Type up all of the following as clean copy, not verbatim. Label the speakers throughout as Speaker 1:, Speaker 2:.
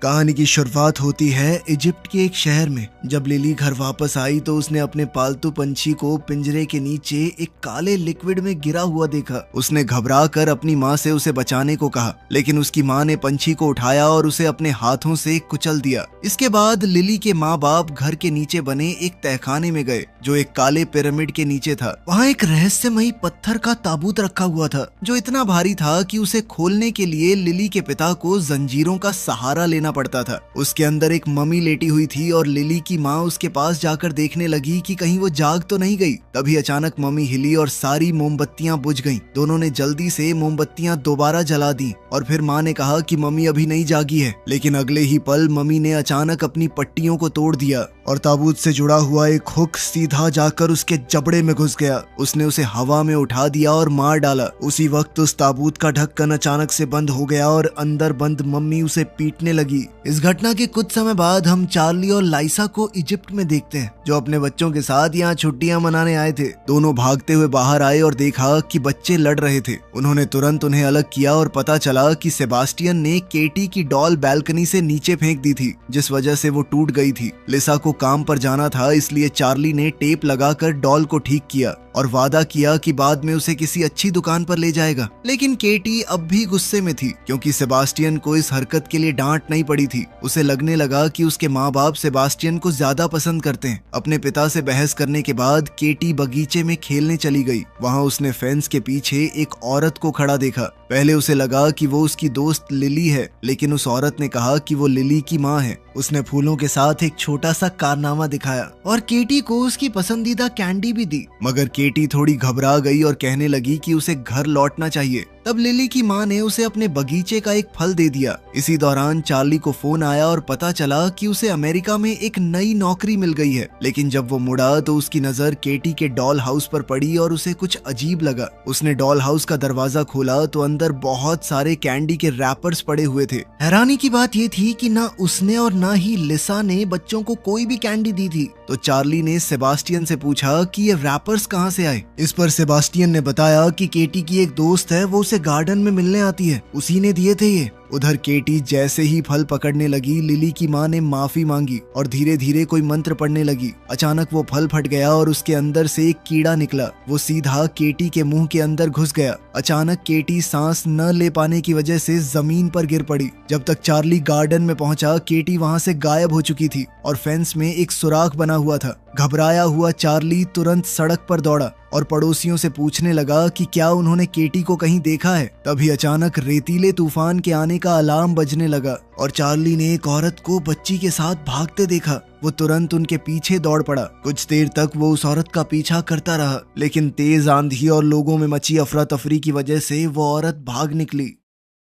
Speaker 1: कहानी की शुरुआत होती है इजिप्ट के एक शहर में। जब लिली घर वापस आई तो उसने अपने पालतू पंछी को पिंजरे के नीचे एक काले लिक्विड में गिरा हुआ देखा। उसने घबरा कर अपनी माँ से उसे बचाने को कहा, लेकिन उसकी माँ ने पंछी को उठाया और उसे अपने हाथों से कुचल दिया। इसके बाद लिली के माँ बाप घर के नीचे बने एक तहखाने में गए जो एक काले पिरामिड के नीचे था। वहाँ एक रहस्यमयी पत्थर का ताबूत रखा हुआ था जो इतना भारी था कि उसे खोलने के लिए लिली के पिता को जंजीरों का सहारा लेना पड़ता था। उसके अंदर एक मम्मी लेटी हुई थी और लिली की माँ उसके पास जाकर देखने लगी कि कहीं वो जाग तो नहीं गई। तभी अचानक मम्मी हिली और सारी मोमबत्तियां बुझ गईं। दोनों ने जल्दी से मोमबत्तियां दोबारा जला दी और फिर माँ ने कहा कि मम्मी अभी नहीं जागी है। लेकिन अगले ही पल मम्मी ने अचानक अपनी पट्टियों को तोड़ दिया और ताबूत से जुड़ा हुआ एक हुक सीधा जाकर उसके जबड़े में घुस गया। उसने उसे हवा में उठा दिया और मार डाला। उसी वक्त उस ताबूत का ढक्कन अचानक से बंद हो गया और अंदर बंद मम्मी उसे पीटने लगी। इस घटना के कुछ समय बाद हम चार्ली और लाइसा को इजिप्ट में देखते हैं जो अपने बच्चों के साथ यहाँ छुट्टियां मनाने आए थे। दोनों भागते हुए बाहर आए और देखा कि बच्चे लड़ रहे थे। उन्होंने तुरंत उन्हें अलग किया और पता चला कि सेबास्टियन ने केटी की डॉल बैल्कनी से नीचे फेंक दी थी, जिस वजह से वो टूट गई थी। लिसा को काम पर जाना था, इसलिए चार्ली ने टेप लगाकर डॉल को ठीक किया और वादा किया कि बाद में उसे किसी अच्छी दुकान पर ले जाएगा। लेकिन केटी अब भी गुस्से में थी क्योंकि सेबास्टियन को इस हरकत के लिए डांट नहीं पड़ी थी। उसे लगने लगा कि उसके माँ बाप सेबास्टियन को ज्यादा पसंद करते हैं। अपने पिता से बहस करने के बाद केटी बगीचे में खेलने चली गई। वहाँ उसने फेंस के पीछे एक औरत को खड़ा देखा। पहले उसे लगा कि वो उसकी दोस्त लिली है, लेकिन उस औरत ने कहा कि वो लिली की माँ है। उसने फूलों के साथ एक छोटा सा कारनामा दिखाया और केटी को उसकी पसंदीदा कैंडी भी दी। मगर केटी थोड़ी घबरा गई और कहने लगी कि उसे घर लौटना चाहिए। तब लिली की माँ ने उसे अपने बगीचे का एक फल दे दिया। इसी दौरान चार्ली को फोन आया और पता चला कि उसे अमेरिका में एक नई नौकरी मिल गई है। लेकिन जब वो मुड़ा तो उसकी नजर केटी के डॉल हाउस पर पड़ी और उसे कुछ अजीब लगा। उसने डॉल हाउस का दरवाजा खोला तो अंदर बहुत सारे कैंडी के रैपर्स पड़े हुए थे। हैरानी की बात ये थी कि ना उसने और ना ही लिसा ने बच्चों को कोई भी कैंडी दी थी। तो चार्ली ने सेबास्टियन से पूछा कि ये रैपर्स कहाँ से आए। इस पर सेबास्टियन ने बताया कि केटी की एक दोस्त है, वो उसे गार्डन में मिलने आती है, उसी ने दिए थे ये। उधर केटी जैसे ही फल पकड़ने लगी, लिली की माँ ने माफी मांगी और धीरे धीरे कोई मंत्र पढ़ने लगी। अचानक वो फल फट गया और उसके अंदर से एक कीड़ा निकला। वो सीधा केटी के मुंह के अंदर घुस गया। अचानक केटी सांस न ले पाने की वजह से जमीन पर गिर पड़ी। जब तक चार्ली गार्डन में पहुंचा, केटी वहां से गायब हो चुकी थी और फेंस में एक सुराख बना हुआ था। घबराया हुआ चार्ली तुरंत सड़क पर दौड़ा और पड़ोसियों से पूछने लगा कि क्या उन्होंने केटी को कहीं देखा है। तभी अचानक रेतीले तूफान के आने का अलार्म बजने लगा और चार्ली ने एक औरत को बच्ची के साथ भागते देखा। वो तुरंत उनके पीछे दौड़ पड़ा। कुछ देर तक वो उस औरत का पीछा करता रहा, लेकिन तेज आंधी और लोगों में मची अफरा तफरी की वजह से वो औरत भाग निकली।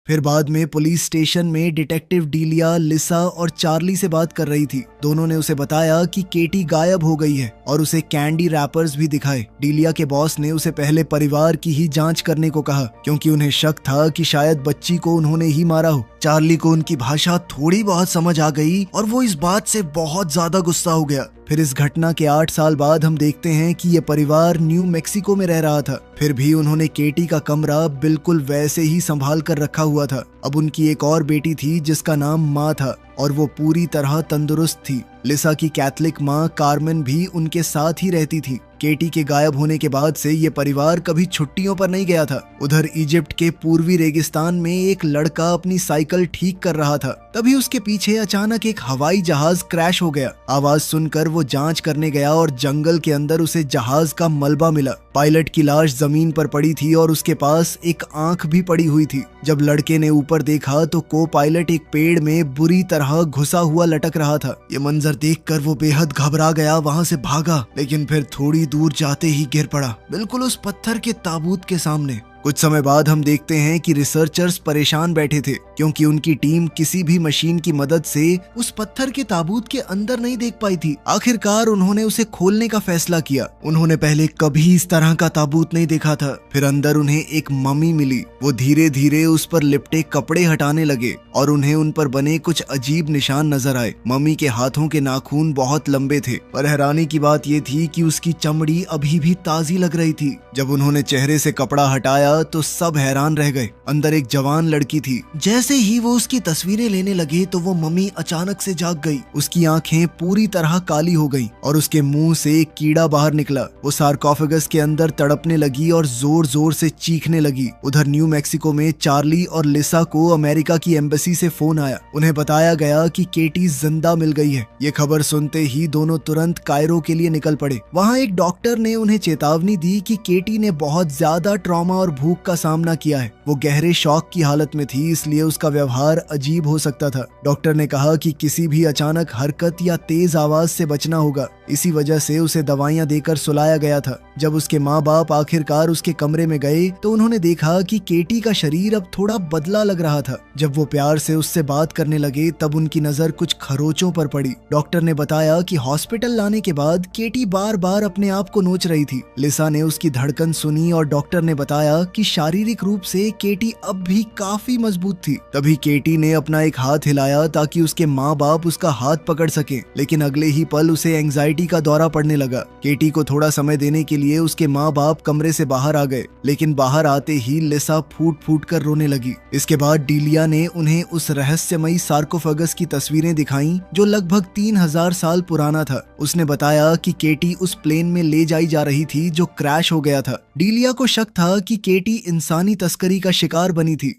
Speaker 1: फिर बाद में पुलिस स्टेशन में डिटेक्टिव डीलिया लिसा और चार्ली से बात कर रही थी। दोनों ने उसे बताया कि केटी गायब हो गई है और उसे कैंडी रैपर्स भी दिखाए। डीलिया के बॉस ने उसे पहले परिवार की ही जांच करने को कहा क्योंकि उन्हें शक था कि शायद बच्ची को उन्होंने ही मारा हो। चार्ली को उनकी भाषा थोड़ी बहुत समझ आ गई और वो इस बात से बहुत ज्यादा गुस्सा हो गया। फिर इस घटना के 8 साल बाद हम देखते हैं कि ये परिवार न्यू मैक्सिको में रह रहा था। फिर भी उन्होंने केटी का कमरा बिल्कुल वैसे ही संभाल कर रखा हुआ था। अब उनकी एक और बेटी थी जिसका नाम माँ था और वो पूरी तरह तंदुरुस्त थी। लिसा की कैथलिक माँ कार्मेन भी उनके साथ ही रहती थी। केटी के गायब होने के बाद से ये परिवार कभी छुट्टियों पर नहीं गया था। उधर इजिप्ट के पूर्वी रेगिस्तान में एक लड़का अपनी साइकिल ठीक कर रहा था। तभी उसके पीछे अचानक एक हवाई जहाज क्रैश हो गया। आवाज सुनकर वो जांच करने गया और जंगल के अंदर उसे जहाज का मलबा मिला। पायलट की लाश जमीन पर पड़ी थी और उसके पास एक आंख भी पड़ी हुई थी। जब लड़के ने ऊपर देखा तो को पायलट एक पेड़ में बुरी तरह घुसा हुआ लटक रहा था। ये मंजर देखकर वो बेहद घबरा गया, वहां से भागा, लेकिन फिर थोड़ी दूर जाते ही गिर पड़ा, बिल्कुल उस पत्थर के ताबूत के सामने। कुछ समय बाद हम देखते हैं कि रिसर्चर्स परेशान बैठे थे क्योंकि उनकी टीम किसी भी मशीन की मदद से उस पत्थर के ताबूत के अंदर नहीं देख पाई थी। आखिरकार उन्होंने उसे खोलने का फैसला किया। उन्होंने पहले कभी इस तरह का ताबूत नहीं देखा था। फिर अंदर उन्हें एक मम्मी मिली। वो धीरे धीरे उस पर लिपटे कपड़े हटाने लगे और उन्हें उन पर बने कुछ अजीब निशान नजर आए। मम्मी के हाथों के नाखून बहुत लंबे थे, पर हैरानी की बात ये थी कि उसकी चमड़ी अभी भी ताजी लग रही थी। जब उन्होंने चेहरे से कपड़ा हटाया खोला तो सब हैरान रह गए। अंदर एक जवान लड़की थी। जैसे ही वो उसकी तस्वीरें लेने लगे तो वो मम्मी अचानक से जाग गई। उसकी आंखें पूरी तरह काली हो गई और उसके मुंह से एक कीड़ा बाहर निकला। वो सार्कोफेगस के अंदर तड़पने लगी और जोर जोर से चीखने लगी। उधर न्यू मैक्सिको में चार्ली और लिसा को अमेरिका की एम्बेसी से फोन आया। उन्हें बताया गया कि केटी जिंदा मिल गई है। ये खबर सुनते ही दोनों तुरंत कायरो के लिए निकल पड़े। वहाँ एक डॉक्टर ने उन्हें चेतावनी दी कि केटी ने बहुत ज्यादा ट्रॉमा और भूख का सामना किया है। वो गहरे शॉक की हालत में थी, इसलिए उसका व्यवहार अजीब हो सकता था। डॉक्टर ने कहा कि किसी भी अचानक हरकत या तेज आवाज से बचना होगा। इसी वजह से उसे दवाइयां देकर सुलाया गया था। जब उसके माँ बाप आखिरकार उसके कमरे में गए तो उन्होंने देखा कि केटी का शरीर अब थोड़ा बदला लग रहा था। जब वो प्यार से उससे बात करने लगे तब उनकी नजर कुछ खरोचों पर पड़ी। डॉक्टर ने बताया कि हॉस्पिटल लाने के बाद केटी बार बार अपने आप को नोच रही थी। लिसा ने उसकी धड़कन सुनी और डॉक्टर ने बताया कि शारीरिक रूप से केटी अब भी काफी मजबूत थी। तभी केटी ने अपना एक हाथ हिलाया ताकि उसके माँ बाप उसका हाथ पकड़ सके, लेकिन अगले ही पल उसे एंजाइटी का दौरा पड़ने लगा। केटी को थोड़ा समय देने के लिए उसके माँ बाप कमरे से बाहर आ गए, लेकिन बाहर आते ही लिसा फूट फूट कर रोने लगी। इसके बाद डीलिया ने उन्हें उस रहस्यमयी सार्कोफेगस की तस्वीरें दिखाई जो लगभग 3000 साल पुराना था। उसने बताया कि केटी उस प्लेन में ले जाई जा रही थी जो क्रैश हो गया था। डीलिया को शक था कि केटी इंसानी तस्करी का शिकार बनी थी।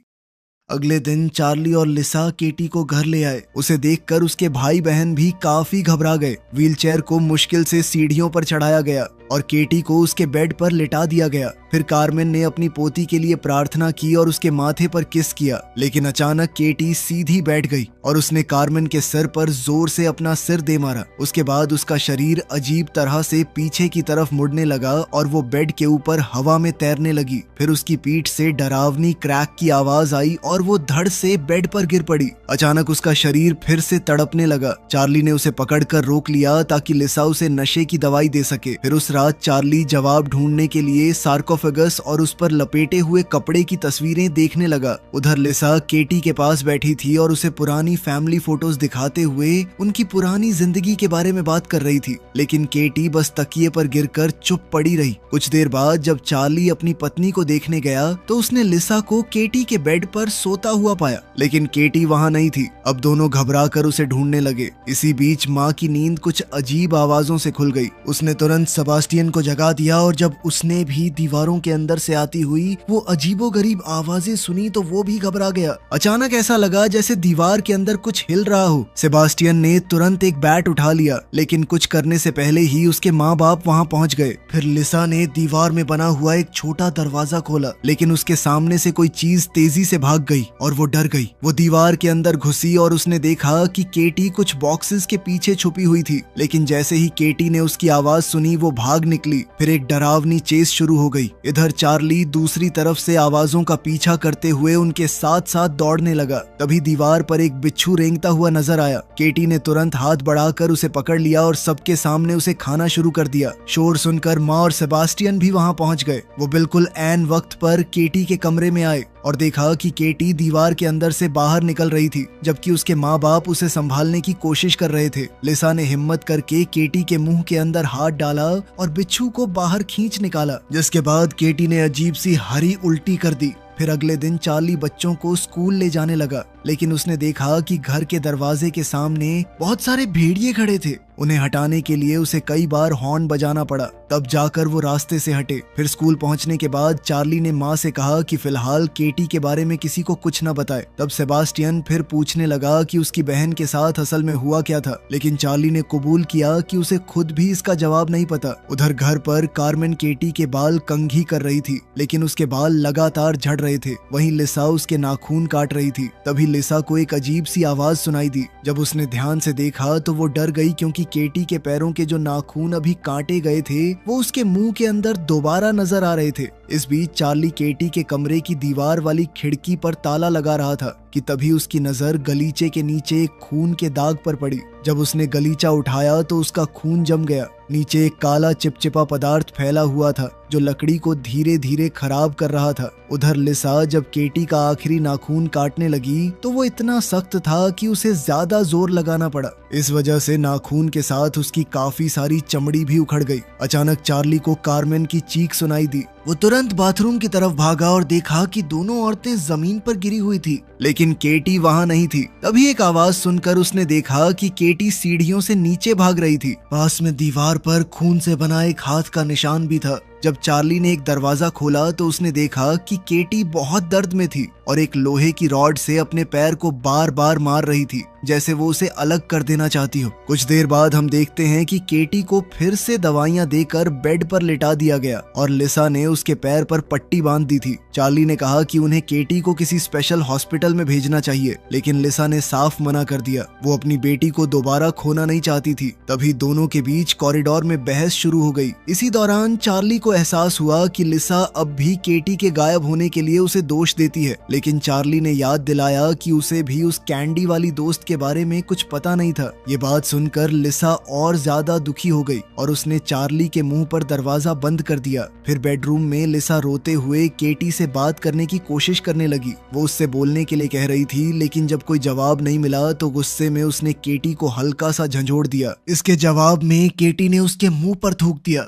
Speaker 1: अगले दिन चार्ली और लिसा केटी को घर ले आए। उसे देखकर उसके भाई बहन भी काफी घबरा गए। व्हीलचेयर को मुश्किल से सीढ़ियों पर चढ़ाया गया और केटी को उसके बेड पर लिटा दिया गया। फिर कार्मेन ने अपनी पोती के लिए प्रार्थना की और उसके माथे पर किस किया, लेकिन अचानक केटी सीधी बैठ गई और उसने कार्मेन के सिर पर जोर से अपना सिर दे मारा। उसके बाद उसका शरीर अजीब तरह से पीछे की तरफ मुड़ने लगा और वो बेड के ऊपर हवा में तैरने लगी। फिर उसकी पीठ से डरावनी क्रैक की आवाज आई और वो धड़ से बेड पर गिर पड़ी। अचानक उसका शरीर फिर से तड़पने लगा। चार्ली ने उसे पकड़कर रोक लिया ताकि लिसा उसे नशे की दवाई दे सके। फिर उस रात चार्ली जवाब ढूंढने के लिए सार्कोफेगस और उस पर लपेटे हुए कपड़े की तस्वीरें देखने लगा। उधर लिसा केटी के पास बैठी थी और उसे पुरानी फैमिली फोटोज दिखाते हुए उनकी पुरानी जिंदगी के बारे में बात कर रही थी, लेकिन केटी बस तकिए पर गिरकर चुप पड़ी रही। कुछ देर बाद जब चार्ली अपनी पत्नी को देखने गया तो उसने लिसा को केटी के बेड पर सोता हुआ पाया, लेकिन केटी वहां नहीं थी। अब दोनों घबरा कर उसे ढूंढने लगे। इसी बीच माँ की नींद कुछ अजीब आवाजों से खुल गई। उसने तुरंत सेबास्टियन को जगा दिया और जब उसने भी दीवारों के अंदर से आती हुई वो अजीबोगरीब आवाजें सुनी तो वो भी घबरा गया। अचानक ऐसा लगा जैसे दीवार के अंदर कुछ हिल रहा हो। सेबास्टियन ने तुरंत एक बैट उठा लिया, लेकिन कुछ करने से पहले ही उसके माँ बाप वहाँ पहुँच गए। फिर लिसा ने दीवार में बना हुआ एक छोटा दरवाजा खोला, लेकिन उसके सामने से कोई चीज तेजी से भाग गई और वो डर गई। वो दीवार के अंदर घुसी और उसने देखा कि केटी कुछ बॉक्सेस के पीछे छुपी हुई थी, लेकिन जैसे ही केटी ने उसकी आवाज सुनी वो भाग निकली। फिर एक डरावनी चेस शुरू हो गई। इधर चार्ली दूसरी तरफ से आवाजों का पीछा करते हुए उनके साथ साथ दौड़ने लगा। तभी दीवार पर एक बिच्छू रेंगता हुआ नजर आया। केटी ने तुरंत हाथ बढ़ाकर उसे पकड़ लिया और सबके सामने उसे खाना शुरू कर दिया। शोर सुनकर माँ और सेबास्टियन भी वहाँ पहुँच गए। वो बिल्कुल ऐन वक्त पर केटी के कमरे में आए और देखा कि केटी दीवार के अंदर से बाहर निकल रही थी, जबकि उसके माँ बाप उसे संभालने की कोशिश कर रहे थे। लिसा ने हिम्मत करके केटी के मुंह के अंदर हाथ डाला और बिच्छू को बाहर खींच निकाला, जिसके बाद केटी ने अजीब सी हरी उल्टी कर दी। फिर अगले दिन चार्ली बच्चों को स्कूल ले जाने लगा, लेकिन उसने देखा कि घर के दरवाजे के सामने बहुत सारे भेड़िए खड़े थे। उन्हें हटाने के लिए उसे कई बार हॉर्न बजाना पड़ा, तब जाकर वो रास्ते से हटे। फिर स्कूल पहुंचने के बाद चार्ली ने माँ से कहा कि फिलहाल केटी के बारे में किसी को कुछ न बताए। तब सेबास्टियन फिर पूछने लगा कि उसकी बहन के साथ असल में हुआ क्या था, लेकिन चार्ली ने कबूल किया कि उसे खुद भी इसका जवाब नहीं पता। उधर घर पर कार्मेन केटी के बाल कंघी कर रही थी, लेकिन उसके बाल लगातार झड़ रहे थे। वहीं लिसा उसके नाखून काट रही थी। तभी लिसा को एक अजीब सी आवाज सुनाई दी। जब उसने ध्यान से देखा तो वो डर गई, क्योंकि केटी के पैरों के जो नाखून अभी काटे गए थे वो उसके मुंह के अंदर दोबारा नजर आ रहे थे। इस बीच चार्ली केटी के कमरे की दीवार वाली खिड़की पर ताला लगा रहा था कि तभी उसकी नजर गलीचे के नीचे एक खून के दाग पर पड़ी। जब उसने गलीचा उठाया तो उसका खून जम गया। नीचे एक काला चिपचिपा पदार्थ फैला हुआ था जो लकड़ी को धीरे धीरे खराब कर रहा था। उधर लिसा जब केटी का आखिरी नाखून काटने लगी तो वो इतना सख्त था कि उसे ज्यादा जोर लगाना पड़ा। इस वजह से नाखून के साथ उसकी काफी सारी चमड़ी भी उखड़ गई। अचानक चार्ली को कार्मेन की चीख सुनाई दी। वो तुरंत तुरंत बाथरूम की तरफ भागा और देखा कि दोनों औरतें जमीन पर गिरी हुई थी, लेकिन केटी वहां नहीं थी। तभी एक आवाज सुनकर उसने देखा कि केटी सीढ़ियों से नीचे भाग रही थी। पास में दीवार पर खून से बना एक हाथ का निशान भी था। जब चार्ली ने एक दरवाजा खोला तो उसने देखा कि केटी बहुत दर्द में थी और एक लोहे की रॉड से अपने पैर को बार बार मार रही थी, जैसे वो उसे अलग कर देना चाहती हो। कुछ देर बाद हम देखते हैं कि केटी को फिर से दवाइयां देकर बेड पर लिटा दिया गया और लिसा ने उसके पैर पर पट्टी बांध दी थी। चार्ली ने कहा कि उन्हें केटी को किसी स्पेशल हॉस्पिटल में भेजना चाहिए, लेकिन लिसा ने साफ मना कर दिया। वो अपनी बेटी को दोबारा खोना नहीं चाहती थी। तभी दोनों के बीच कॉरिडोर में बहस शुरू हो गई। इसी दौरान चार्ली को एहसास हुआ कि लिसा अब भी केटी के गायब होने के लिए उसे दोष देती है, लेकिन चार्ली ने याद दिलाया कि उसे भी उस कैंडी वाली दोस्त के बारे में कुछ पता नहीं था। ये बात सुनकर लिसा और ज्यादा दुखी हो गई और उसने चार्ली के मुंह पर दरवाजा बंद कर दिया। फिर बेडरूम में लिसा रोते हुए केटी से बात करने की कोशिश करने लगी। वो उससे बोलने के लिए कह रही थी, लेकिन जब कोई जवाब नहीं मिला तो गुस्से में उसने केटी को हल्का सा झंझोड़ दिया। इसके जवाब में केटी ने उसके मुंह पर थूक दिया।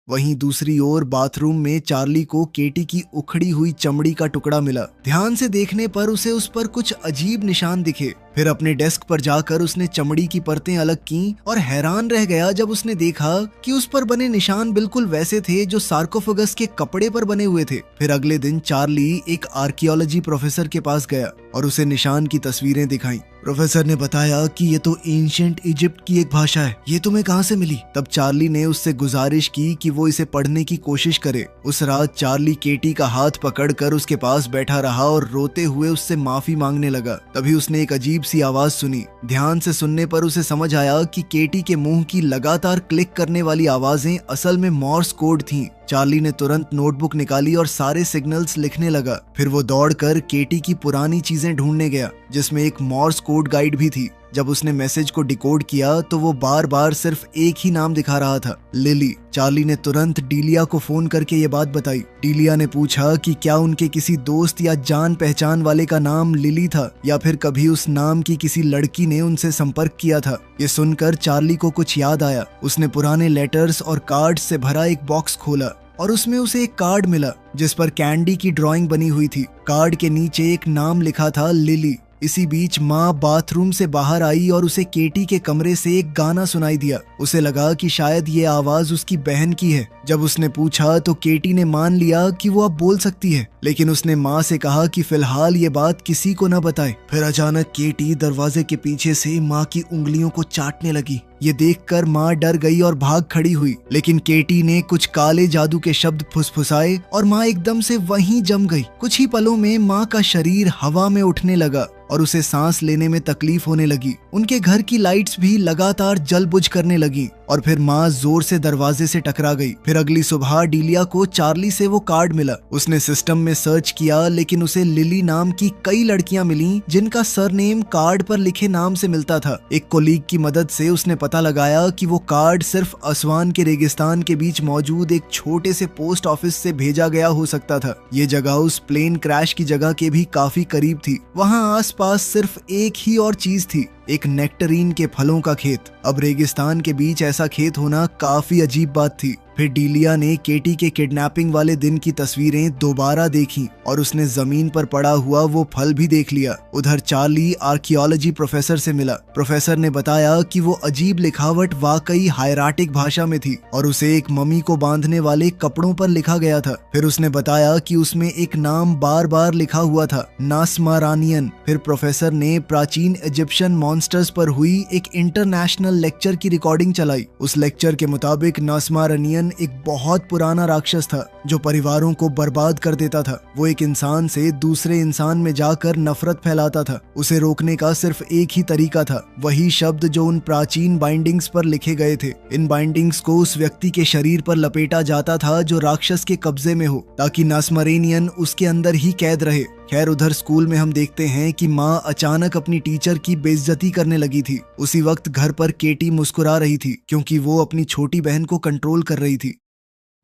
Speaker 1: वहीं दूसरी ओर बाथरूम में चार्ली को केटी की उखड़ी हुई चमड़ी का टुकड़ा मिला। ध्यान से देखने पर उसे उस पर कुछ अजीब निशान दिखे। फिर अपने डेस्क पर जाकर उसने चमड़ी की परतें अलग की और हैरान रह गया जब उसने देखा कि उस पर बने निशान बिल्कुल वैसे थे जो सार्कोफेगस के कपड़े पर बने हुए थे। फिर अगले दिन चार्ली एक आर्कियोलॉजी प्रोफेसर के पास गया और उसे निशान की तस्वीरें दिखाई। प्रोफेसर ने बताया कि ये तो एंशिएंट इजिप्ट की एक भाषा है, ये तुम्हें कहाँ से मिली? तब चार्ली ने उससे गुजारिश की कि वो इसे पढ़ने की कोशिश करे। उस रात चार्ली केटी का हाथ पकड़कर उसके पास बैठा रहा और रोते हुए उससे माफी मांगने लगा। तभी उसने एक अजीब सी आवाज सुनी। ध्यान से सुनने पर उसे समझ आया कि केटी के मुंह की लगातार क्लिक करने वाली आवाजें असल में मॉर्स कोड थीं। चार्ली ने तुरंत नोटबुक निकाली और सारे सिग्नल्स लिखने लगा। फिर वो दौड़कर केटी की पुरानी चीजें ढूंढने गया, जिसमें एक मॉर्स कोड गाइड भी थी। जब उसने मैसेज को डिकोड किया तो वो बार बार सिर्फ एक ही नाम दिखा रहा था, लिली। चार्ली ने तुरंत डीलिया को फोन करके ये बात बताई। डीलिया ने पूछा कि क्या उनके किसी दोस्त या जान पहचान वाले का नाम लिली था या फिर कभी उस नाम की किसी लड़की ने उनसे संपर्क किया था। ये सुनकर चार्ली को कुछ याद आया। उसने पुराने लेटर्स और कार्ड्स से भरा एक बॉक्स खोला और उसमें उसे एक कार्ड मिला जिस पर कैंडी की ड्राइंग बनी हुई थी। कार्ड के नीचे एक नाम लिखा था, लिली। इसी बीच माँ बाथरूम से बाहर आई और उसे केटी के कमरे से एक गाना सुनाई दिया। उसे लगा कि शायद ये आवाज उसकी बहन की है। जब उसने पूछा तो केटी ने मान लिया कि वो अब बोल सकती है, लेकिन उसने माँ से कहा कि फिलहाल ये बात किसी को न बताए। फिर अचानक केटी दरवाजे के पीछे से माँ की उंगलियों को चाटने लगी। ये देखकर माँ डर गई और भाग खड़ी हुई, लेकिन केटी ने कुछ काले जादू के शब्द फुसफुसाए और माँ एकदम से वहीं जम गई। कुछ ही पलों में माँ का शरीर हवा में उठने लगा और उसे सांस लेने में तकलीफ होने लगी। उनके घर की लाइट्स भी लगातार जल बुझ करने लगी और फिर माँ जोर से दरवाजे से टकरा गई। फिर अगली सुबह डीलिया को चार्ली से वो कार्ड मिला। उसने सिस्टम में सर्च किया, लेकिन उसे लिली नाम की कई लड़कियां मिली जिनका सरनेम कार्ड पर लिखे नाम से मिलता था। एक कोलीग की मदद से उसने पता लगाया कि वो कार्ड सिर्फ असवान के रेगिस्तान के बीच मौजूद एक छोटे से पोस्ट ऑफिस से भेजा गया हो सकता था। ये जगह उस प्लेन क्रैश की जगह के भी काफी करीब थी। वहाँ आसपास सिर्फ एक ही और चीज थी, एक नेक्टरीन के फलों का खेत। अब रेगिस्तान के बीच ऐसा खेत होना काफी अजीब बात थी। फिर डीलिया ने केटी के किडनैपिंग वाले दिन की तस्वीरें दोबारा देखी और उसने जमीन पर पड़ा हुआ वो फल भी देख लिया। उधर चार्ली आर्कियोलॉजी प्रोफेसर से मिला। प्रोफेसर ने बताया कि वो अजीब लिखावट वाकई हायराटिक भाषा में थी और उसे एक मम्मी को बांधने वाले कपड़ों पर लिखा गया था। फिर उसने बताया कि उसमें एक नाम बार बार लिखा हुआ था, नास्मारानियन। फिर प्रोफेसर ने प्राचीन इजिप्शियन मॉन्स्टर्स पर हुई एक इंटरनेशनल लेक्चर की रिकॉर्डिंग चलाई। उस लेक्चर के मुताबिक नास्मारानियन एक बहुत पुराना राक्षस था जो परिवारों को बर्बाद कर देता था। वो एक इंसान से दूसरे इंसान में जाकर नफरत फैलाता था। उसे रोकने का सिर्फ एक ही तरीका था, वही शब्द जो उन प्राचीन बाइंडिंग्स पर लिखे गए थे। इन बाइंडिंग्स को उस व्यक्ति के शरीर पर लपेटा जाता था जो राक्षस के कब्जे में हो, ताकि नास्मारेनियन उसके अंदर ही कैद रहे। खैर, उधर स्कूल में हम देखते हैं कि माँ अचानक अपनी टीचर की बेइज्जती करने लगी थी। उसी वक्त घर पर केटी मुस्कुरा रही थी क्योंकि वो अपनी छोटी बहन को कंट्रोल कर रही थी।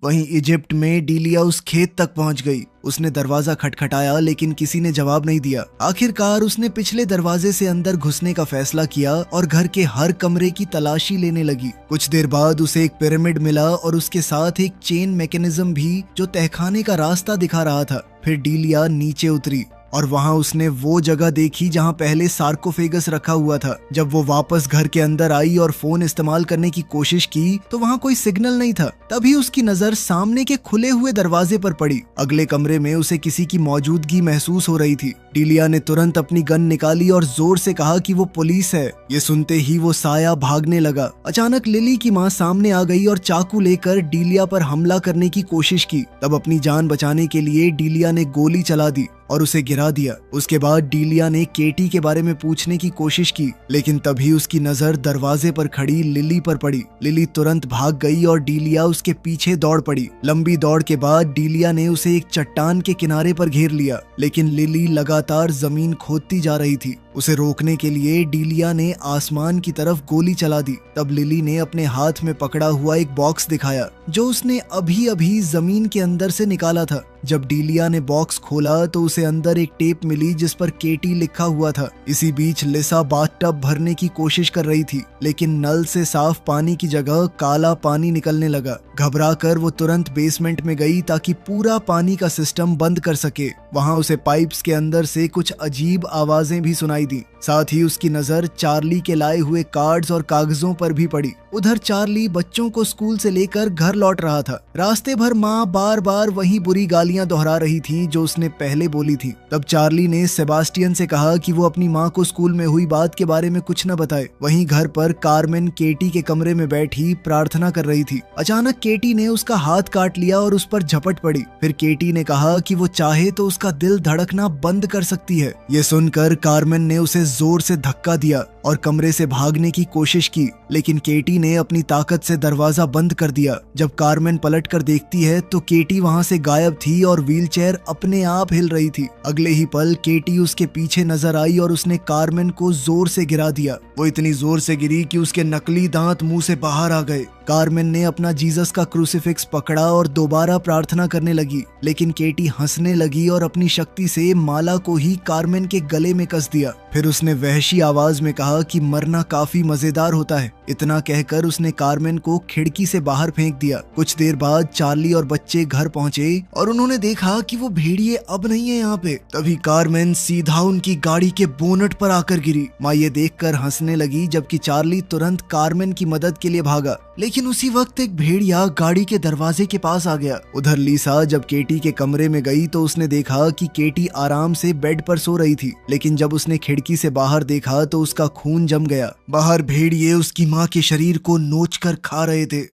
Speaker 1: वहीं इजिप्ट में डीलिया उस खेत तक पहुंच गई। उसने दरवाजा खटखटाया लेकिन किसी ने जवाब नहीं दिया। आखिरकार उसने पिछले दरवाजे से अंदर घुसने का फैसला किया और घर के हर कमरे की तलाशी लेने लगी। कुछ देर बाद उसे एक पिरामिड मिला और उसके साथ एक चेन मैकेनिज्म भी जो तहखाने का रास्ता दिखा रहा था। फिर डीलिया नीचे उतरी और वहां उसने वो जगह देखी जहां पहले सार्कोफेगस रखा हुआ था। जब वो वापस घर के अंदर आई और फोन इस्तेमाल करने की कोशिश की तो वहां कोई सिग्नल नहीं था। तभी उसकी नजर सामने के खुले हुए दरवाजे पर पड़ी। अगले कमरे में उसे किसी की मौजूदगी महसूस हो रही थी। डीलिया ने तुरंत अपनी गन निकाली और जोर से कहा कि वो पुलिस है। ये सुनते ही वो साया भागने लगा। अचानक लिली की माँ सामने आ गई और चाकू लेकर डीलिया पर हमला करने की कोशिश की। तब अपनी जान बचाने के लिए डीलिया ने गोली चला दी और उसे गिरा दिया। उसके बाद डीलिया ने केटी के बारे में पूछने की कोशिश की, लेकिन तभी उसकी नजर दरवाजे पर खड़ी लिली पर पड़ी। लिली तुरंत भाग गई और डीलिया उसके पीछे दौड़ पड़ी। लंबी दौड़ के बाद डीलिया ने उसे एक चट्टान के किनारे पर घेर लिया, लेकिन लिली लगातार जमीन खोदती जा रही थी। उसे रोकने के लिए डीलिया ने आसमान की तरफ गोली चला दी। तब लिली ने अपने हाथ में पकड़ा हुआ एक बॉक्स दिखाया जो उसने अभी अभी जमीन के अंदर से निकाला था। जब डीलिया ने बॉक्स खोला तो उसे अंदर एक टेप मिली जिस पर केटी लिखा हुआ था। इसी बीच लिसा बाथटब भरने की कोशिश कर रही थी, लेकिन नल से साफ पानी की जगह काला पानी निकलने लगा। घबराकर वो तुरंत बेसमेंट में गई ताकि पूरा पानी का सिस्टम बंद कर सके। वहां उसे पाइप्स के अंदर से कुछ अजीब आवाजें भी सुनाई दी। साथ ही उसकी नजर चार्ली के लाए हुए कार्ड्स और कागजों पर भी पड़ी। उधर चार्ली बच्चों को स्कूल से लेकर घर लौट रहा था। रास्ते भर माँ बार बार वही बुरी गालियां दोहरा रही थी जो उसने पहले बोली थी। तब चार्ली ने सेबास्टियन से कहा कि वो अपनी माँ को स्कूल में हुई बात के बारे में कुछ न बताए। वहीं घर पर कार्मेन केटी के कमरे में बैठी प्रार्थना कर रही थी। अचानक केटी ने उसका हाथ काट लिया और उस पर झपट पड़ी। फिर केटी ने कहा कि वो चाहे तो उसका दिल धड़कना बंद कर सकती है। ये सुनकर कार्मेन ने उसे जोर से धक्का दिया और कमरे से भागने की कोशिश की, लेकिन केटी ने अपनी ताकत से दरवाजा बंद कर दिया। जब कार्मेन पलट कर देखती है तो केटी वहां से गायब थी और व्हीलचेयर अपने आप हिल रही थी। अगले ही पल केटी उसके पीछे नजर आई और उसने कार्मेन को जोर से गिरा दिया। वो इतनी जोर से गिरी कि उसके नकली दांत मुंह से बाहर आ गए। कार्मेन ने अपना जीसस का क्रूसिफिक्स पकड़ा और दोबारा प्रार्थना करने लगी, लेकिन केटी हंसने लगी और अपनी शक्ति से माला को ही कार्मेन के गले में कस दिया। फिर उसने वहशी आवाज में कहा कि मरना काफी मजेदार होता है। इतना कहकर उसने कार्मेन को खिड़की से बाहर फेंक दिया। कुछ देर बाद चार्ली और बच्चे घर पहुंचे और उन्होंने देखा कि वो भेड़िए अब नहीं है यहाँ पे। तभी कार्मेन सीधा उनकी गाड़ी के बोनट पर आकर गिरी। माँ ये देखकर हंसने लगी, जबकि चार्ली तुरंत कार्मेन की मदद के लिए भागा, लेकिन उसी वक्त एक भेड़िया गाड़ी के दरवाजे के पास आ गया। उधर लीसा जब केटी के कमरे में गई तो उसने देखा कि केटी आराम से बेड पर सो रही थी, लेकिन जब उसने खिड़की से बाहर देखा तो उसका खून जम गया। बाहर भेड़िए उसकी माँ के शरीर को नोचकर खा रहे थे।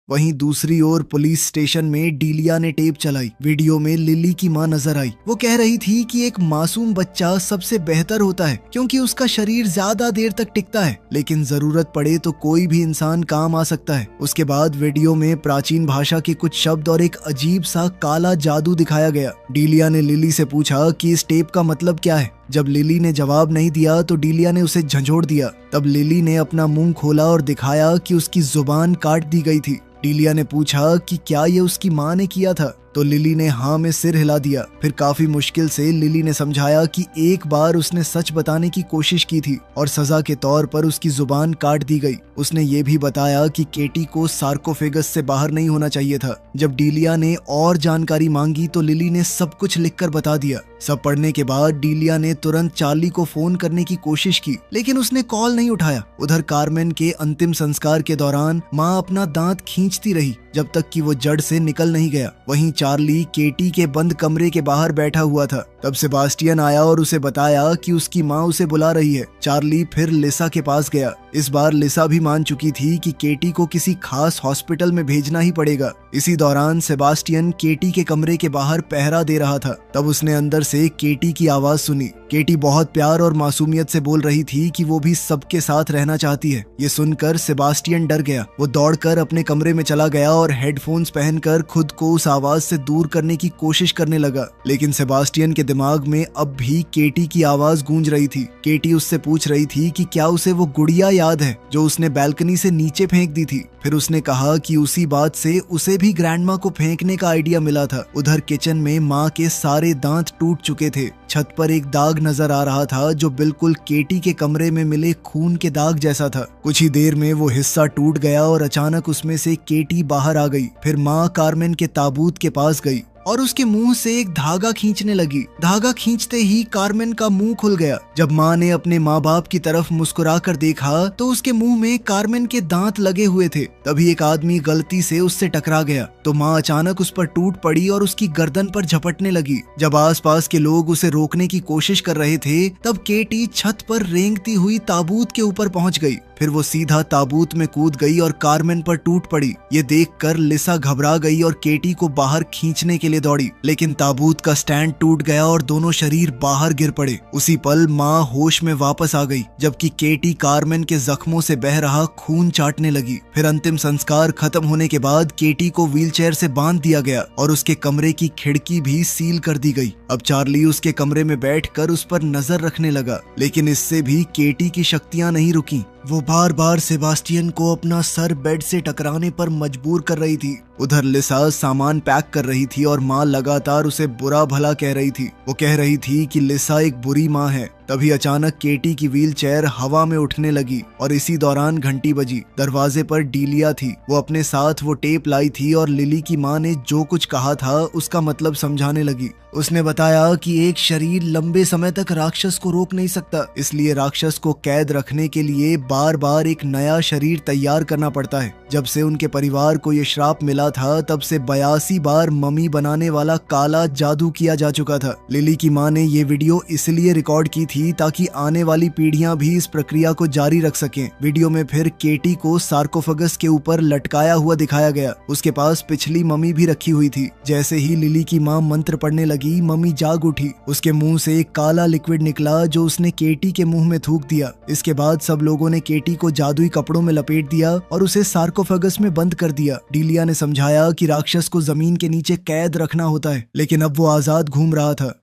Speaker 1: वहीं दूसरी ओर पुलिस स्टेशन में डीलिया ने टेप चलाई। वीडियो में लिली की मां नजर आई। वो कह रही थी कि एक मासूम बच्चा सबसे बेहतर होता है क्योंकि उसका शरीर ज्यादा देर तक टिकता है, लेकिन जरूरत पड़े तो कोई भी इंसान काम आ सकता है। उसके बाद वीडियो में प्राचीन भाषा के कुछ शब्द और एक अजीब सा काला जादू दिखाया गया। डीलिया ने लिली से पूछा कि इस टेप का मतलब क्या है। जब लिली ने जवाब नहीं दिया तो डीलिया ने उसे झंझोड़ दिया। तब लिली ने अपना मुंह खोला और दिखाया कि उसकी जुबान काट दी गई थी। डीलिया ने पूछा कि क्या ये उसकी माँ ने किया था, तो लिली ने हाँ में सिर हिला दिया। फिर काफी मुश्किल से लिली ने समझाया कि एक बार उसने सच बताने की कोशिश की थी और सजा के तौर पर उसकी जुबान काट दी गई। उसने ये भी बताया कि केटी को सार्कोफेगस से बाहर नहीं होना चाहिए था। जब डीलिया ने और जानकारी मांगी तो लिली ने सब कुछ लिखकर बता दिया। सब पढ़ने के बाद डीलिया ने तुरंत चार्ली को फोन करने की कोशिश की, लेकिन उसने कॉल नहीं उठाया। उधर कार्मेन के अंतिम संस्कार के दौरान माँ अपना दांत खींचती रही जब तक कि वो जड़ से निकल नहीं गया। वहीं चार्ली केटी के बंद कमरे के बाहर बैठा हुआ था। तब सेबास्टियन आया और उसे बताया कि उसकी माँ उसे बुला रही है। चार्ली फिर लिसा के पास गया। इस बार लिसा भी मान चुकी थी कि केटी को किसी खास हॉस्पिटल में भेजना ही पड़ेगा। इसी दौरान सेबास्टियन केटी के कमरे के बाहर पहरा दे रहा था। तब उसने अंदर से केटी की आवाज सुनी। केटी बहुत प्यार और मासूमियत से बोल रही थी कि वो भी सबके साथ रहना चाहती है। ये सुनकर सेबास्टियन डर गया। वो दौड़कर अपने कमरे में चला गया और हेडफोन्स पहनकर खुद को उस आवाज से दूर करने की कोशिश करने लगा, लेकिन सेबास्टियन के दिमाग में अब भी केटी की आवाज गूंज रही थी। केटी उससे पूछ रही थी कि क्या उसे वो गुड़िया याद है जो उसने बालकनी से नीचे फेंक दी थी। फिर उसने कहा कि उसी बात से उसे भी ग्रैंडमा को फेंकने का आइडिया मिला था। उधर किचन में माँ के सारे दांत टूट चुके थे। छत पर एक दाग नजर आ रहा था जो बिल्कुल केटी के कमरे में मिले खून के दाग जैसा था। कुछ ही देर में वो हिस्सा टूट गया और अचानक उसमें से केटी बाहर आ गई। फिर माँ कार्मेन के ताबूत के पास गई और उसके मुंह से एक धागा खींचने लगी। धागा खींचते ही कार्मेन का मुंह खुल गया। जब माँ ने अपने माँ बाप की तरफ मुस्कुरा कर देखा तो उसके मुंह में कार्मेन के दांत लगे हुए थे। तभी एक आदमी गलती से उससे टकरा गया तो माँ अचानक उस पर टूट पड़ी और उसकी गर्दन पर झपटने लगी। जब आसपास के लोग उसे रोकने की कोशिश कर रहे थे तब केटी छत पर रेंगती हुई ताबूत के ऊपर पहुंच गई। फिर वो सीधा ताबूत में कूद गई और कार्मेन पर टूट पड़ी। ये देखकर लिसा घबरा गई और केटी को बाहर खींचने के लिए दौड़ी, लेकिन ताबूत का स्टैंड टूट गया और दोनों शरीर बाहर गिर पड़े। उसी पल माँ होश में वापस आ गई, जबकि केटी कार्मेन के जख्मों से बह रहा खून चाटने लगी। फिर अंतिम संस्कार खत्म होने के बाद केटी को व्हीलचेयर से बांध दिया गया और उसके कमरे की खिड़की भी सील कर दी गई। अब चार्ली उसके कमरे में बैठकर उस पर नजर रखने लगा, लेकिन इससे भी केटी की शक्तियां नहीं रुकी। वो बार बार सेबास्टियन को अपना सर बेड से टकराने पर मजबूर कर रही थी। उधर लिसा सामान पैक कर रही थी और माँ लगातार उसे बुरा भला कह रही थी। वो कह रही थी कि लिसा एक बुरी माँ है। तभी अचानक केटी की व्हीलचेयर हवा में उठने लगी और इसी दौरान घंटी बजी। दरवाजे पर डीलिया थी। वो अपने साथ वो टेप लाई थी और लिली की माँ ने जो कुछ कहा था उसका मतलब समझाने लगी। उसने बताया कि एक शरीर लंबे समय तक राक्षस को रोक नहीं सकता, इसलिए राक्षस को कैद रखने के लिए बार बार एक नया शरीर तैयार करना पड़ता है। जब से उनके परिवार को ये श्राप मिला था तब से 82 बार मम्मी बनाने वाला काला जादू किया जा चुका था। लिली की माँ ने ये वीडियो इसलिए रिकॉर्ड की थी ताकि आने वाली पीढ़ियां भी इस प्रक्रिया को जारी रख सकें। वीडियो में फिर केटी को सार्कोफेगस के ऊपर लटकाया हुआ दिखाया गया। उसके पास पिछली मम्मी भी रखी हुई थी। जैसे ही लिली की माँ मंत्र पढ़ने लगी, मम्मी जाग उठी। उसके मुंह से एक काला लिक्विड निकला जो उसने केटी के मुंह में थूक दिया। इसके बाद सब लोगों ने केटी को जादुई कपड़ों में लपेट दिया और उसे सार्कोफेगस में बंद कर दिया। डीलिया ने समझाया कि राक्षस को जमीन के नीचे कैद रखना होता है, लेकिन अब वो आजाद घूम रहा था।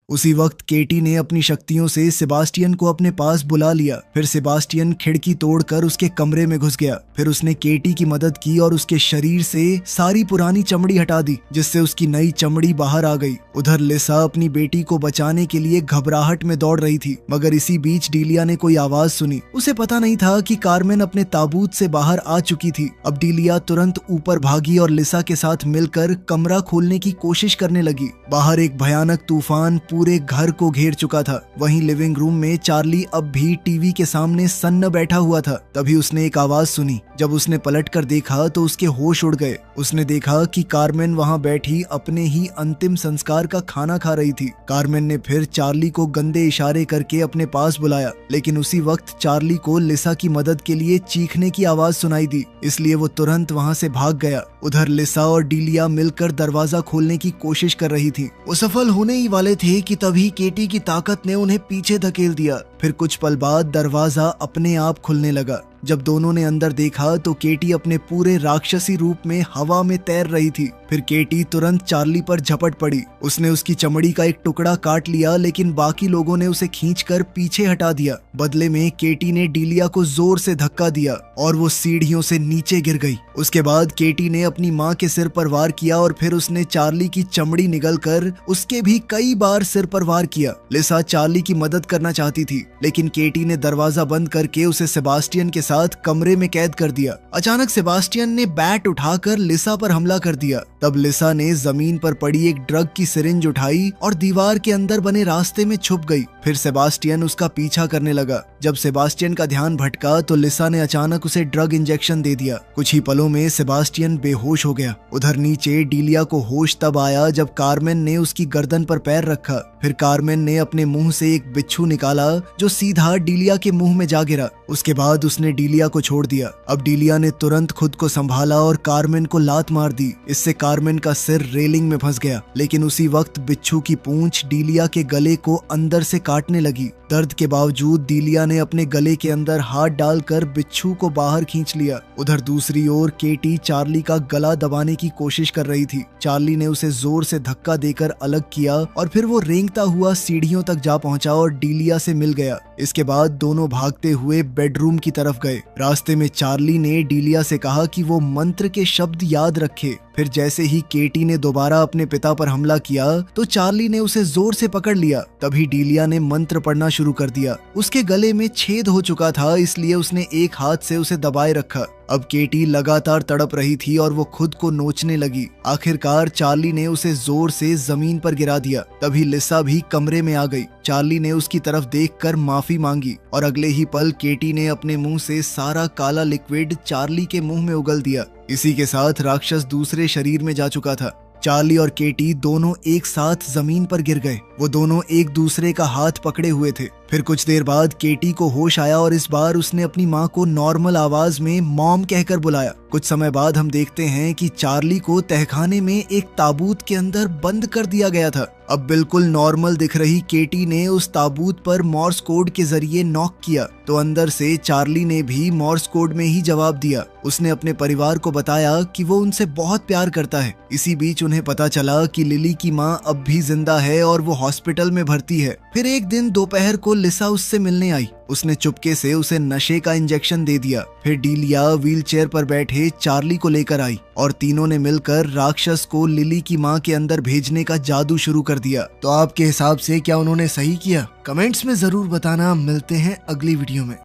Speaker 1: उसी वक्त केटी ने अपनी शक्तियों से सेबास्टियन को अपने पास बुला लिया। फिर सेबास्टियन खिड़की तोड़कर उसके कमरे में घुस गया। फिर उसने केटी की मदद की और उसके शरीर से सारी पुरानी चमड़ी हटा दी, जिससे उसकी नई चमड़ी बाहर आ गई। उधर लिसा अपनी बेटी को बचाने के लिए घबराहट में दौड़ रही थी, मगर इसी बीच डीलिया ने कोई आवाज सुनी। उसे पता नहीं था कि कार्मेन अपने ताबूत से बाहर आ चुकी थी। अब डीलिया तुरंत ऊपर भागी और लिसा के साथ मिलकर कमरा खोलने की कोशिश करने लगी। बाहर एक भयानक तूफान पूरे घर को घेर चुका था। वहीं लिविंग रूम में चार्ली अब भी टीवी के सामने सन्न बैठा हुआ था। तभी उसने एक आवाज सुनी। जब उसने पलट कर देखा तो उसके होश उड़ गए। उसने देखा कि कार्मेन वहां बैठी अपने ही अंतिम संस्कार का खाना खा रही थी। कार्मेन ने फिर चार्ली को गंदे इशारे करके अपने पास बुलाया, लेकिन उसी वक्त चार्ली को लिसा की मदद के लिए चीखने की आवाज सुनाई दी, इसलिए वो तुरंत वहां से भाग गया। उधर लिसा और डीलिया मिलकर दरवाजा खोलने की कोशिश कर रही थी। वो सफल होने ही वाले थे कि तभी केटी की ताकत ने उन्हें पीछे धकेल दिया। फिर कुछ पल बाद दरवाजा अपने आप खुलने लगा। जब दोनों ने अंदर देखा तो केटी अपने पूरे राक्षसी रूप में हवा में तैर रही थी। फिर केटी तुरंत चार्ली पर झपट पड़ी। उसने उसकी चमड़ी का एक टुकड़ा काट लिया, लेकिन बाकी लोगों ने उसे खींचकर पीछे हटा दिया। बदले में केटी ने डीलिया को जोर से धक्का दिया और वो सीढ़ियों से नीचे गिर गई। उसके बाद केटी ने अपनी माँ के सिर पर वार किया और फिर उसने चार्ली की चमड़ी निगलकर उसके भी कई बार सिर पर वार किया। लिसा चार्ली की मदद करना चाहती थी, लेकिन केटी ने दरवाजा बंद करके उसे सेबास्टियन के साथ कमरे में कैद कर दिया। अचानक सेबास्टियन ने बैट उठाकर लिसा पर हमला कर दिया। तब लिसा ने जमीन पर पड़ी एक ड्रग की सिरिंज उठाई और दीवार के अंदर बने रास्ते में छुप गई। फिर सेबास्टियन उसका पीछा करने लगा। जब सेबास्टियन का ध्यान भटका तो लिसा ने अचानक उसे ड्रग इंजेक्शन दे दिया। कुछ ही पलों में सेबास्टियन बेहोश हो गया। उधर नीचे डीलिया को होश तब आया जब कार्मेन ने उसकी गर्दन पर पैर रखा। फिर कार्मेन ने अपने मुंह से एक बिच्छू निकाला जो सीधा डीलिया के मुंह में जा गिरा। उसके बाद उसने डीलिया को छोड़ दिया। अब डीलिया ने तुरंत खुद को संभाला और कार्मेन को लात मार दी। इससे कार्मेन का सिर रेलिंग में फंस गया, लेकिन उसी वक्त बिच्छू की पूंछ डीलिया के गले को अंदर से काटने लगी। दर्द के बावजूद डीलिया ने अपने गले के अंदर हाथ डालकर बिच्छू को बाहर खींच लिया। उधर दूसरी ओर केटी चार्ली का गला दबाने की कोशिश कर रही थी। चार्ली ने उसे जोर से धक्का देकर अलग किया और फिर वो रेंगता हुआ सीढ़ियों तक जा पहुंचा और डीलिया से मिल गया। इसके बाद दोनों भागते हुए बेडरूम की तरफ गए। रास्ते में चार्ली ने डीलिया से कहा कि वो मंत्र के शब्द याद रखे। फिर जैसे ही केटी ने दोबारा अपने पिता पर हमला किया तो चार्ली ने उसे जोर से पकड़ लिया। तभी डीलिया ने मंत्र पढ़ना शुरू कर दिया। उसके गले में छेद हो चुका था, इसलिए उसने एक हाथ से उसे दबाए रखा। अब केटी लगातार तड़प रही थी और वो खुद को नोचने लगी। आखिरकार चार्ली ने उसे जोर से जमीन पर गिरा दिया। तभी लिसा भी कमरे में आ गई। चार्ली ने उसकी तरफ देखकर माफी मांगी और अगले ही पल केटी ने अपने मुंह से सारा काला लिक्विड चार्ली के मुंह में उगल दिया। इसी के साथ राक्षस दूसरे शरीर में जा चुका था। चार्ली और केटी दोनों एक साथ जमीन पर गिर गए। वो दोनों एक दूसरे का हाथ पकड़े हुए थे। फिर कुछ देर बाद केटी को होश आया और इस बार उसने अपनी माँ को नॉर्मल आवाज में मॉम कहकर बुलाया। कुछ समय बाद हम देखते हैं कि चार्ली को तहखाने में एक ताबूत के अंदर बंद कर दिया गया था। अब बिल्कुल नॉर्मल दिख रही केटी ने उस ताबूत पर मॉर्स कोड के जरिए नॉक किया तो अंदर से चार्ली ने भी मॉर्स कोड में ही जवाब दिया। उसने अपने परिवार को बताया कि वो उनसे बहुत प्यार करता है। इसी बीच उन्हें पता चला कि लिली की माँ अब भी जिंदा है और वो हॉस्पिटल में भर्ती है। फिर एक दिन दोपहर को लिसा उससे मिलने आई। उसने चुपके से उसे नशे का इंजेक्शन दे दिया। फिर डीलिया व्हीलचेयर पर बैठे चार्ली को लेकर आई और तीनों ने मिलकर राक्षस को लिली की माँ के अंदर भेजने का जादू शुरू कर दिया। तो आपके हिसाब से क्या उन्होंने सही किया? कमेंट्स में जरूर बताना। मिलते हैं अगली वीडियो में।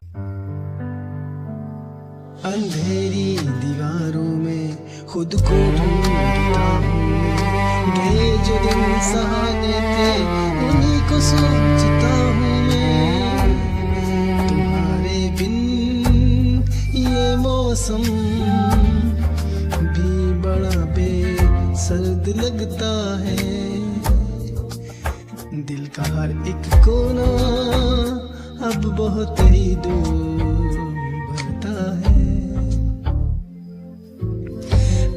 Speaker 2: अंधेरी दीवारों में खुद को ढूंढता हूँ मैं। जो दिन सहाने थे उन्हीं को सोचता हूँ मैं। तुम्हारे बिन ये मौसम भी बड़ा बेसर्द लगता है। दिल का हर एक कोना अब बहुत ही दूर भरता है।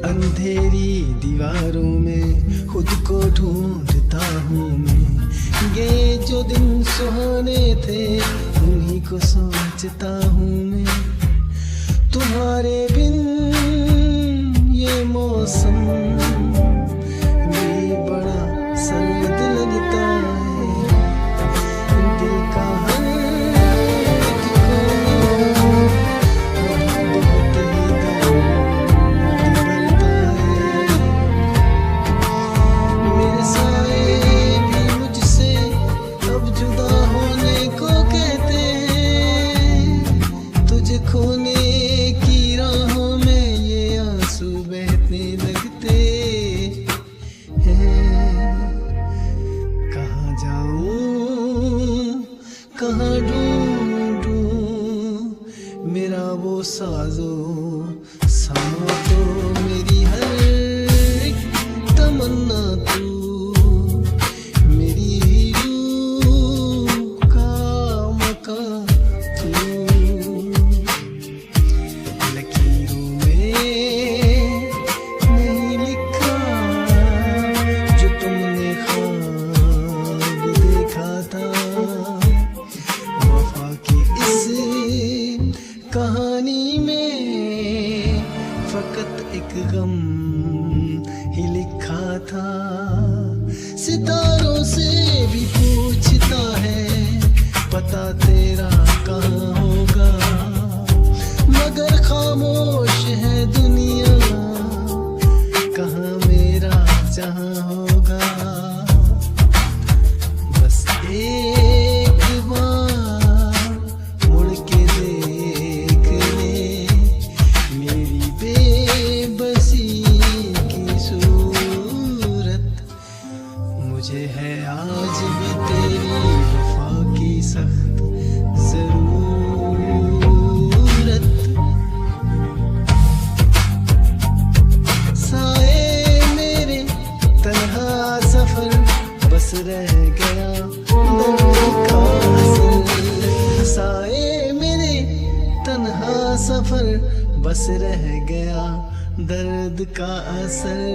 Speaker 2: अंधेरी दीवारों में खुद को ढूंढता हूँ मैं। ये जो दिन सुहाने थे उन्हीं को सोचता हूँ मैं। तुम्हारे बिन ये मौसम भी बड़ा सर्द लगता है। दिल का हर एक कोना बहुत ही दर्द भरता है। मेरे साए भी मुझसे अब जुदा होने को कहते हैं। तुझे खोने की राहों में ये आंसू बहने लगते हैं। कहाँ जाऊं कहाँ ढूंढूं मेरा वो साजो सामा तो मेरी हर एक तमन्ना तू। मेरी रूह का मकान तू। लकीरों में नहीं लिखा जो तुमने ख्वाब देखा था। वफा की इस कहानी में फकत एक गम ही लिखा था। सितारों से भी पूछता है पता तेरा कहाँ होगा। मगर खामोश है दुनिया कहाँ मेरा जहाँ होगा। बस एक बार मुड़ के देख ले मेरी बेबसी की सूरत। मुझे है आज भी तेरी वफा की सख्त जरूरत। साए मेरे तन्हा सफर बस रह गया दर्द का असर। साए मेरे तन्हा सफर बस रह गया दर्द का असर।